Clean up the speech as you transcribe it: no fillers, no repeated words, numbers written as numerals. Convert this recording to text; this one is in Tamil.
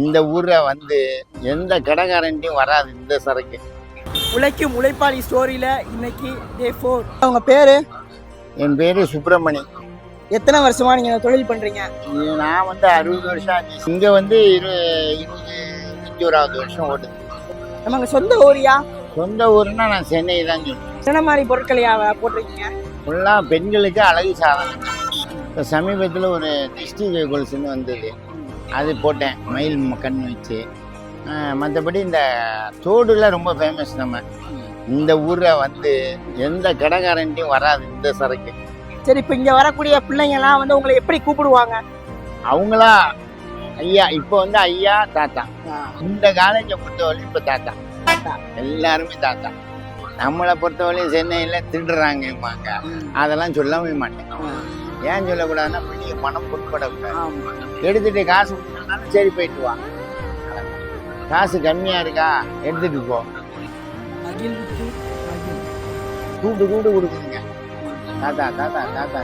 இந்த ஊர்ல வந்து எந்த கடைக்காரன்ட்டையும் வராது இந்த சரக்கு. உழைக்கும் உழைப்பாளி ஸ்டோரியில இன்னைக்கு டே 4. உங்க பேரு? என் பேரு சுப்பிரமணி. எத்தனை வருஷமா நீங்க இந்த தொழில் பண்றீங்க? நான் வந்து 60 வருஷம் ஆச்சு. இங்க வந்து 21வது வருஷம் ஓடுது. நமக்கு சொந்த ஊரியா? சொந்த ஊர்னா நான் சென்னை தான் சொல்லுவேன். என்ன மாதிரி பொருட்களையா போட்டிருக்கீங்க? ஃபுல்லாக பெண்களுக்கு அழகு சாதனம். இப்போ சமீபத்தில் ஒரு திருஷ்டி கொலுசுன்னு வந்தது, அது போட்டேன் மயில் கண் வச்சு. மற்றபடி இந்த தோடுல ரொம்ப ஃபேமஸ். நம்ம இந்த ஊரில் வந்து எந்த கடைக்காரன்ட்டையும் வராது இந்த சரக்கு. சரி, இப்போ இங்க வரக்கூடிய பிள்ளைங்கலாம் வந்து உங்களை எப்படி கூப்பிடுவாங்க? அவங்களா ஐயா, இப்போ வந்து ஐயா தாத்தா. இந்த காலேஜை பொறுத்தவரையும் இப்போ தாத்தா, எல்லாருமே தாத்தா. நம்மளை பொறுத்தவரையும் சென்னையில் திருடுறாங்கம்பாங்க, அதெல்லாம் சொல்லவே மாட்டேன். ஏன் சொல்லக்கூடாதுன்னா பெரிய பணம் பொருட்படக்கூடாது. எடுத்துட்டு காசு கொடுத்தனாலும் சரி போயிட்டு வா, காசு கம்மியா இருக்கா எடுத்துட்டு போ, கூப்பிட்டு கொடுக்குதுங்க தாத்தா தாத்தா தாத்தா.